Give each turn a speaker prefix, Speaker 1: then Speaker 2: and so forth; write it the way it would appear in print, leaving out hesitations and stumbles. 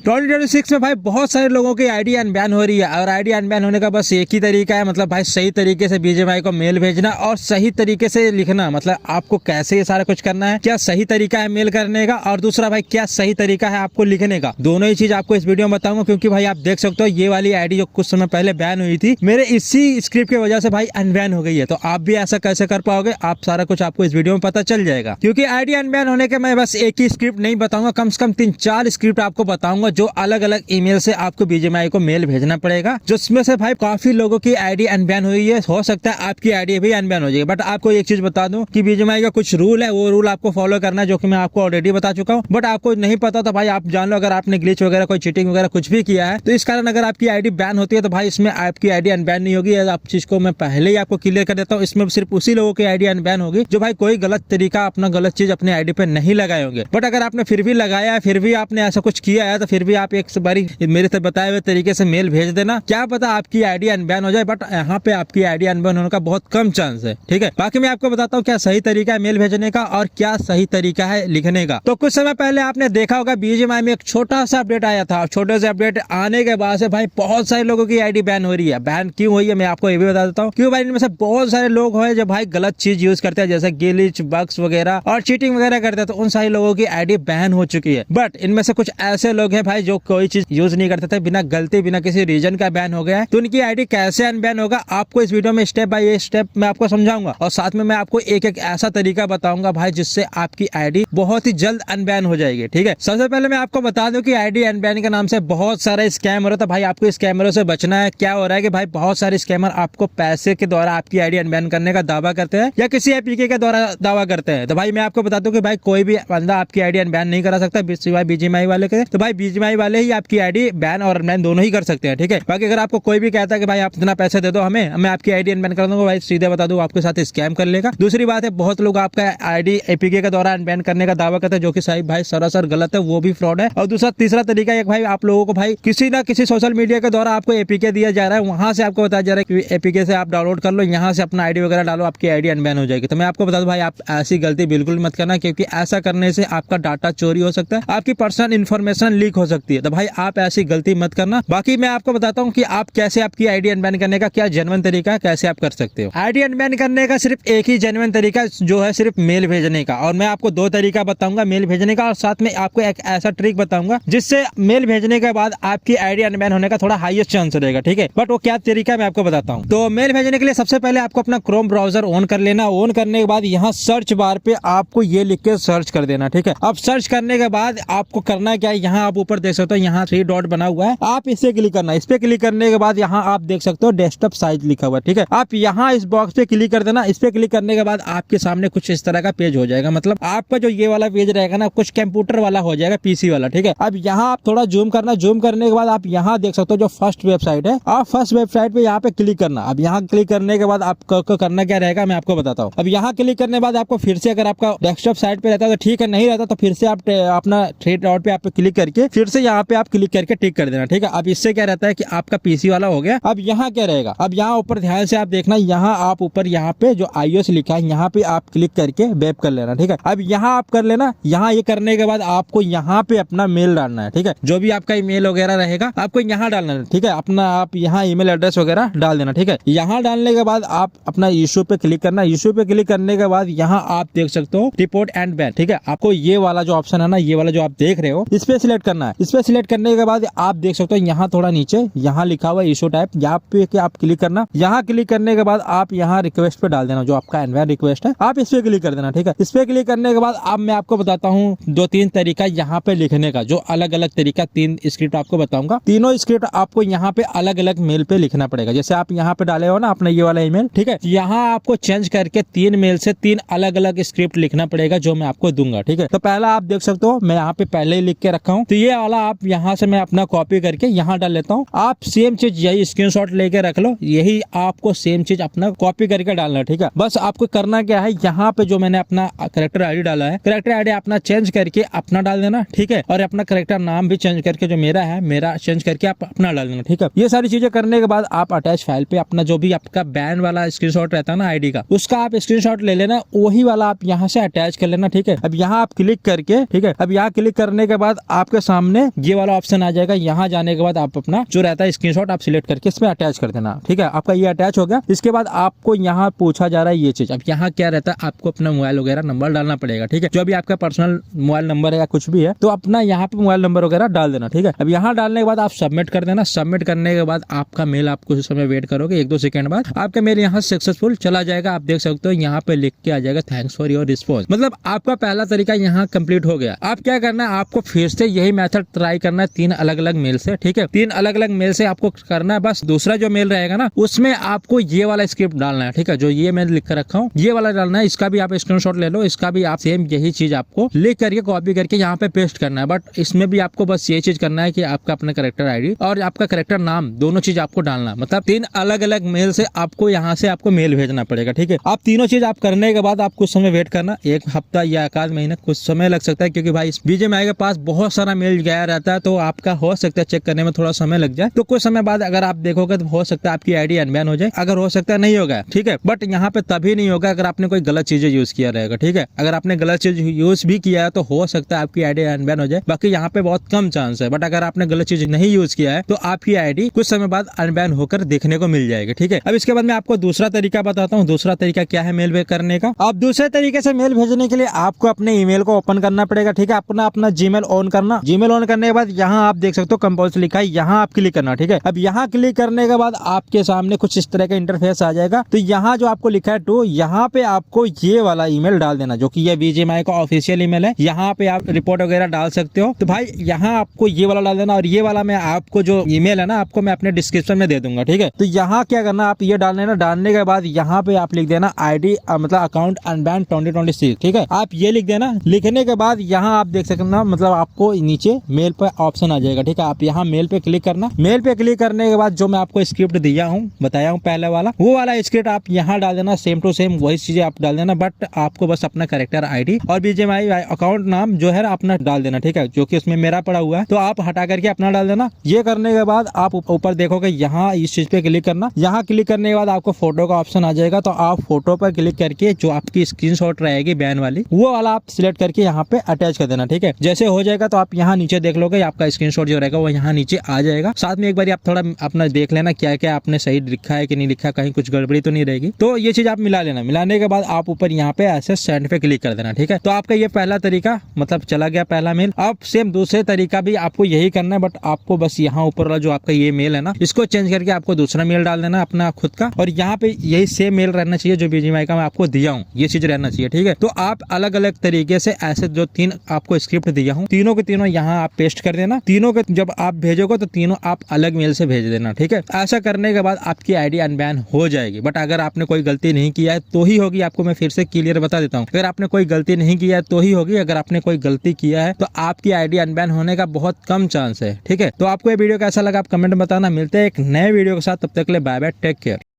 Speaker 1: 2026 में भाई बहुत सारे लोगों की आईडी अनबैन हो रही है और आईडी अनबैन होने का बस एक ही तरीका है, मतलब भाई सही तरीके से बीजीएमआई को मेल भेजना और सही तरीके से लिखना। मतलब आपको कैसे ये सारा कुछ करना है, क्या सही तरीका है मेल करने का और दूसरा भाई क्या सही तरीका है आपको लिखने का, दोनों ही चीज आपको इस वीडियो में बताऊंगा। क्योंकि भाई आप देख सकते हो ये वाली आईडी जो कुछ समय पहले बैन हुई थी मेरे इसी स्क्रिप्ट की वजह से भाई अनबैन हो गई है। तो आप भी ऐसा कैसे कर पाओगे, आप सारा कुछ आपको इस वीडियो में पता चल जाएगा। क्योंकि आईडी अनबैन होने के मैं बस एक ही स्क्रिप्ट नहीं बताऊंगा, कम से कम 3-4 स्क्रिप्ट आपको बताऊंगा जो अलग अलग ईमेल से आपको बीजीएमआई को मेल भेजना पड़ेगा, जिसमें से भाई काफी लोगों की आईडी अनबैन हुई है। हो सकता है आपकी आईडी भी अनबैन हो जाएगी, बट आपको एक चीज बता दूं कि बीजीएमआई का कुछ रूल है, वो रूल आपको फॉलो करना है, जो कि मैं आपको ऑलरेडी बता चुका हूं। बट आपको नहीं पता तो भाई आप जान लो, अगर आपने ग्लिच वगैरह कोई चीटिंग वगैरह कुछ भी किया है तो इस कारण अगर आपकी आईडी बैन होती है तो भाई इसमें आपकी आईडी अनबैन नहीं होगी। आप चीज को मैं पहले ही आपको क्लियर कर देता हूँ, इसमें सिर्फ उसी लोगों की आईडी अनबैन होगी जो भाई कोई गलत तरीका अपना गलत चीज अपनी आईडी पे नहीं लगाए होंगे। बट अगर आपने फिर भी लगाया है, फिर भी आपने ऐसा कुछ किया है, तो फिर भी आप एक बारी मेरे से बताए हुए तरीके से मेल भेज देना, क्या पता आपकी आईडी अनबैन हो जाए। बट यहाँ पे आपकी आईडी अनबैन होने का बहुत कम चांस है, ठीक है। बाकी मैं आपको बताता हूँ क्या सही तरीका है मेल भेजने का और क्या सही तरीका है लिखने का। तो कुछ समय पहले आपने देखा होगा बीजीएमआई में एक छोटा सा अपडेट आया था। छोटे से अपडेट आने के बाद से भाई बहुत सारे लोगों की आईडी बैन हो रही है। बैन क्यों हुई है मैं आपको ये भी बता देता हूँ। क्यों भाई, इनमें से बहुत सारे लोग हैं जो भाई गलत चीज यूज करते हैं, जैसे ग्लिच बग्स वगैरह और चीटिंग वगैरह करते हैं, तो उन सारे लोगों की आईडी बैन हो चुकी है। बट इनमें से कुछ ऐसे लोग हैं भाई जो कोई चीज यूज नहीं करते थे, बिना गलती बिना किसी रीजन का बैन हो गया है, तो उनकी आईडी कैसे अनबैन होगा आपको इस वीडियो में स्टेप बाय स्टेप मैं आपको समझाऊंगा। और साथ में मैं आपको एक एक ऐसा तरीका बताऊंगा भाई जिससे आपकी आईडी बहुत ही जल्द अनबैन हो जाएगी, ठीक है। सबसे पहले मैं आपको बता दूं कि आईडी अनबैन के नाम से बहुत सारे स्कैम हो रहा था। भाई आपको स्कैमरों से बचना है। क्या हो रहा है कि भाई बहुत सारे स्कैमर आपको पैसे के द्वारा आपकी आईडी अनबैन करने का दावा करते हैं या किसी एपीके के द्वारा दावा करते हैं। तो भाई मैं आपको बता दूं कि भाई कोई भी बंदा आपकी आईडी अनबैन नहीं करा सकता सिवाय बीजीएमआई वाले के। तो भाई बीजीएमआई वाले ही आपकी आईडी बैन और अनबैन दोनों ही कर सकते हैं, ठीक है। बाकी अगर आपको कोई भी कहता है कि भाई आप इतना पैसे दे दो हमें, मैं आपकी आईडी अनबैन कर दूंगा, भाई सीधे बता दूं आपके साथ स्कैम कर लेगा। दूसरी बात है बहुत लोग आपका आईडी एपीके के द्वारा अनबैन करने का दावा करते हैं, जो कि सही भाई सरासर गलत है, वो भी फ्रॉड है। और दूसरा तीसरा तरीका है भाई आप लोगों को भाई किसी ना किसी सोशल मीडिया के द्वारा आपको एपीके दिया जा रहा है, वहां से आपको बताया जा रहा है कि एपीके से आप डाउनलोड कर लो, यहाँ से अपना आईडी वगैरह डालो, आपकी आईडी अनबैन हो जाएगी। तो मैं आपको बता दूं भाई आप ऐसी गलती बिल्कुल मत करना, क्योंकि ऐसा करने से आपका डाटा चोरी हो सकता है, आपकी पर्सनल इन्फॉर्मेशन लीक हो सकती है। तो भाई आप ऐसी गलती मत करना। बाकी मैं आपको बताता हूँ कि आप कैसे आपकी आईडी अनबैन करने का क्या जेन्युइन तरीका है, कैसे आप कर सकते हो। आईडी अनबैन करने का सिर्फ एक ही जेन्युइन तरीका जो है सिर्फ मेल भेजने का, और मैं आपको 2 तरीका बताऊंगा मेल भेजने का, और साथ में आपको एक ऐसा ट्रिक बताऊंगा जिससे मेल भेजने के बाद आपकी आईडी अनबैन होने का थोड़ा हाईएस्ट चांस रहेगा, ठीक है। बट वो क्या तरीका है मैं आपको बताता हूँ। तो मेल भेजने के लिए सबसे पहले आपको अपना क्रोम ब्राउजर ऑन कर लेना। ऑन करने के बाद यहाँ सर्च बार पे आपको ये लिख के सर्च कर देना, ठीक है। अब सर्च करने के बाद आपको करना क्या है, यहाँ आप ऊपर देख सकते हो यहाँ 3 डॉट बना हुआ है, आप इसे क्लिक करना। इस पे क्लिक करने के बाद यहाँ आप देख सकते हो डेस्कटॉप साइज लिखा हुआ है, ठीक है। आप यहाँ इस बॉक्स पे क्लिक कर देना। इस पे क्लिक करने के बाद आपके सामने कुछ इस तरह का पेज हो जाएगा, मतलब आपका जो ये वाला पेज रहेगा ना कुछ कंप्यूटर वाला हो जाएगा, पीसी वाला, ठीक है। अब यहाँ आप थोड़ा जूम करना। जूम करने के बाद आप यहाँ देख सकते हो जो फर्स्ट वेबसाइट है, आप फर्स्ट वेबसाइट पे यहाँ पे क्लिक करना। अब यहाँ क्लिक करने के बाद आपको करना क्या रहेगा मैं आपको बताता हूँ। अब यहाँ क्लिक करने के बाद आपको फिर से, अगर आपका डेस्कटॉप साइट पे रहता है तो ठीक है, नहीं रहता तो फिर से आप अपना 3 डॉट पे आप क्लिक करके फिर से यहाँ पे आप क्लिक करके टिक कर देना, ठीक है। अब इससे क्या रहता है कि आपका पीसी वाला हो गया। अब यहाँ क्या रहेगा, अब यहाँ ऊपर ध्यान से आप देखना, यहाँ आप ऊपर यहाँ पे जो iOS लिखा है यहाँ पे आप क्लिक करके वेब कर लेना, ठीक है। अब यहाँ आप कर लेना। यहाँ ये करने के बाद आपको यहाँ पे अपना मेल डालना है, ठीक है। जो भी आपका ईमेल वगैरह रहेगा आपको यहाँ डालना है, ठीक है। अपना आप यहाँ ईमेल एड्रेस वगैरह डाल देना, ठीक है। यहाँ डालने के बाद आप अपना इशू पे क्लिक करना। इशू पे क्लिक करने के बाद यहाँ आप देख सकते हो रिपोर्ट एंड बैन, ठीक है। आपको ये वाला जो ऑप्शन है ना, ये वाला जो आप देख रहे हो, इस पे सिलेक्ट करना है। इस पे सिलेक्ट करने के बाद आप देख सकते हो यहाँ थोड़ा नीचे यहाँ लिखा हुआ इशू टाइप, यहाँ पे आप क्लिक करना। यहाँ क्लिक करने के बाद आप यहाँ रिक्वेस्ट पे डाल देना, जो आपका अनबैन रिक्वेस्ट है आप इस पे क्लिक कर देना, ठीक है। इस पे क्लिक करने के बाद अब मैं आपको बताता हूँ 2-3 तरीका यहाँ पे लिखने का, जो अलग अलग तरीका 3 स्क्रिप्ट आपको बताऊंगा। तीनों स्क्रिप्ट आपको यहाँ पे अलग अलग मेल पे लिखना पड़ेगा। जैसे आप यहाँ पे डाले हो ना अपना ये वाला ईमेल, ठीक है, यहाँ आपको चेंज करके 3 मेल से 3 अलग अलग स्क्रिप्ट लिखना पड़ेगा, जो मैं आपको दूंगा, ठीक है। तो पहला आप देख सकते हो मैं यहाँ पे पहले ही लिख के रखा हूँ, तो ये वाला आप यहाँ से मैं अपना कॉपी करके यहाँ डाल लेता हूँ। आप सेम चीज यही स्क्रीनशॉट लेके रख लो, यही आपको सेम चीज अपना कॉपी करके डालना, ठीक है। बस आपको करना क्या है, यहाँ पे जो मैंने अपना कैरेक्टर आईडी डाला है, कैरेक्टर आईडी अपना चेंज करके अपना डाल देना, ठीक है। और अपना कैरेक्टर नाम भी चेंज करके जो मेरा है मेरा चेंज करके आप अपना डाल देना, ठीक है। ये सारी चीजें करने के बाद आप अटैच फाइल पे अपना जो भी आपका बैन वाला स्क्रीनशॉट रहता है ना आईडी का, उसका आप स्क्रीनशॉट ले लेना, वही वाला आप यहाँ से अटैच कर लेना, ठीक है। अब यहाँ आप क्लिक करके, ठीक है, अब यहाँ क्लिक करने के बाद आपके सामने सामने ये वाला ऑप्शन आ जाएगा। यहाँ जाने के बाद आप अपना जो रहता है स्क्रीनशॉट आप सिलेक्ट करके इसमें अटैच कर देना। ठीक है, आपका ये अटैच हो गया। इसके बाद आपको यहाँ पूछा जा रहा है ये चीज। अब यहाँ क्या रहता है, आपको अपना मोबाइल वगैरह नंबर डालना पड़ेगा। ठीक है, जो भी आपका पर्सनल मोबाइल नंबर है या कुछ भी है तो अपना यहाँ पे मोबाइल नंबर वगैरह डाल देना। ठीक है, अब यहाँ डालने के बाद आप सबमिट कर देना। सबमिट करने के बाद आपका मेल, आपको कुछ समय वेट करोगे, 1-2 सेकंड बाद आपका मेल यहाँ सक्सेसफुल चला जाएगा। आप देख सकते हो यहाँ पे लिख के आ जाएगा थैंक्स फॉर योर रिस्पॉन्स। मतलब आपका पहला तरीका यहाँ कंप्लीट हो गया। आप क्या करना है, आपको फिर से यही मेथड ट्राई करना है 3 अलग अलग मेल से। ठीक है, 3 अलग अलग मेल से आपको करना है। बस दूसरा जो मेल रहेगा ना उसमें आपको ये वाला स्क्रिप्ट डालना है। ठीक है, जो ये मैं लिख कर रखा हूँ ये वाला डालना है। इसका भी आप स्क्रीनशॉट ले लो, इसका भी आप सेम यही चीज आपको लिख करके कॉपी करके यहाँ पे पेस्ट करना है। बट इसमें भी आपको बस ये चीज करना है कि आपका अपना कैरेक्टर आईडी और आपका कैरेक्टर नाम दोनों चीज आपको डालना है। मतलब 3 अलग अलग मेल से आपको यहाँ से आपको मेल भेजना पड़ेगा। ठीक है, आप तीनों चीज आप करने के बाद आप कुछ समय वेट करना, 1 हफ्ता या 1 महीना कुछ समय लग सकता है, क्योंकि भाई इस बीजेएमआई के पास बहुत सारा मेल गया रहता है तो आपका हो सकता है चेक करने में थोड़ा समय लग जाए। तो कुछ समय बाद अगर आप देखोगे तो हो सकता है आपकी आईडी अनबैन हो जाए, अगर हो सकता है नहीं होगा। ठीक है, बट यहाँ पे तभी नहीं होगा अगर आपने कोई गलत चीजें यूज किया रहेगा। ठीक है, अगर आपने गलत चीज यूज भी किया है तो हो सकता है आपकी आईडी अनबैन हो जाए, बाकी यहाँ पे बहुत कम चांस है। बट अगर आपने गलत चीज नहीं यूज किया है तो आपकी आईडी कुछ समय बाद अनबैन होकर देखने को मिल जाएगी। ठीक है, अब इसके बाद मैं आपको दूसरा तरीका बताता हूँ। दूसरा तरीका क्या है मेल करने का। अब दूसरे तरीके से मेल भेजने के लिए आपको अपने ईमेल को ओपन करना पड़ेगा। ठीक है, अपना जीमेल ऑन करना। जीमेल ऑन करने के बाद यहाँ आप देख सकते हो कंपल्सरी लिखा है, यहाँ आप क्लिक करना। ठीक है, अब यहाँ क्लिक करने के बाद आपके सामने कुछ इस तरह का इंटरफेस आ जाएगा। तो यहाँ जो आपको लिखा है टू, यहाँ पे आपको ये वाला ईमेल डाल देना जो कि ये बीजेएमआई का ऑफिशियल ईमेल है। यहाँ पे आप रिपोर्ट वगैरह डाल सकते हो। तो भाई यहाँ आपको ये वाला डाल देना और ये वाला मैं आपको जो ईमेल है ना आपको मैं अपने डिस्क्रिप्शन में दे दूंगा। ठीक है, तो यहाँ क्या करना, आप ये डाल देना। डालने के बाद यहाँ पे आप लिख देना आईडी मतलब अकाउंट अनबैन 2026। ठीक है, आप ये लिख देना। लिखने के बाद यहाँ आप देख सकते ना, मतलब आपको नीचे मेल पे ऑप्शन आ जाएगा। ठीक है, आप यहाँ मेल पे क्लिक करना। मेल पे क्लिक करने के बाद जो मैं आपको स्क्रिप्ट दिया हूँ बताया हूँ पहले वाला, वो वाला स्क्रिप्ट आप यहाँ डाल देना। सेम टू सेम वही चीजें आप डाल देना, बट आपको बस अपना कैरेक्टर आईडी और बीजेएमआई अकाउंट नाम जो है अपना डाल देना। ठीक है, जो कि उसमें मेरा पड़ा हुआ है तो आप हटा करके अपना डाल देना। ये करने के बाद आप ऊपर देखोगे यहाँ इस चीज पे क्लिक करना। यहाँ क्लिक करने के बाद आपको फोटो का ऑप्शन आ जाएगा। तो आप फोटो पर क्लिक करके जो आपकी स्क्रीनशॉट रहेगी बैन वाली वो वाला आप सिलेक्ट करके यहाँ पे अटैच कर देना। ठीक है, जैसे हो जाएगा तो आप यहाँ नीचे देख लोगे आपका स्क्रीनशॉट जो रहेगा वो यहाँ नीचे आ जाएगा। साथ में एक बार आप थोड़ा अपना देख लेना क्या क्या आपने सही लिखा है कि नहीं लिखा, कहीं कुछ गड़बड़ी तो नहीं रहेगी। तो ये चीज आप मिला लेना। मिलाने के बाद आप ऊपर यहाँ पे ऐसे सेंड पे क्लिक कर देना। ठीक है, तो आपका ये पहला तरीका मतलब चला गया पहला मेल। अब सेम दूसरे तरीका भी आपको यही करना है, बट आपको बस यहाँ ऊपर वाला जो आपका ये मेल है ना इसको चेंज करके आपको दूसरा मेल डाल देना अपना खुद का, और यहाँ पे यही सेम मेल रहना चाहिए जो बीजेएमआई का मैं आपको दिया हूँ, ये चीज रहना चाहिए। ठीक है, तो आप अलग अलग तरीके से ऐसे जो 3 आपको स्क्रिप्ट दिया हूँ तीनों के तीनों यहाँ आप पेस्ट कर देना। तीनों के जब आप भेजोगे तो तीनों आप अलग मेल से भेज देना। ठीक है, ऐसा करने के बाद आपकी आईडी अनबैन हो जाएगी। बट अगर आपने कोई गलती नहीं किया है तो ही होगी। आपको मैं फिर से क्लियर बता देता हूँ, अगर आपने कोई गलती नहीं किया है तो ही होगी। अगर आपने कोई गलती किया है तो आपकी आईडी अनबैन होने का बहुत कम चांस है। ठीक है, तो आपको ये वीडियो कैसा लगा आप कमेंट में बताना। मिलते हैं एक नए वीडियो के साथ, तब तक के लिए बाय बाय, टेक केयर।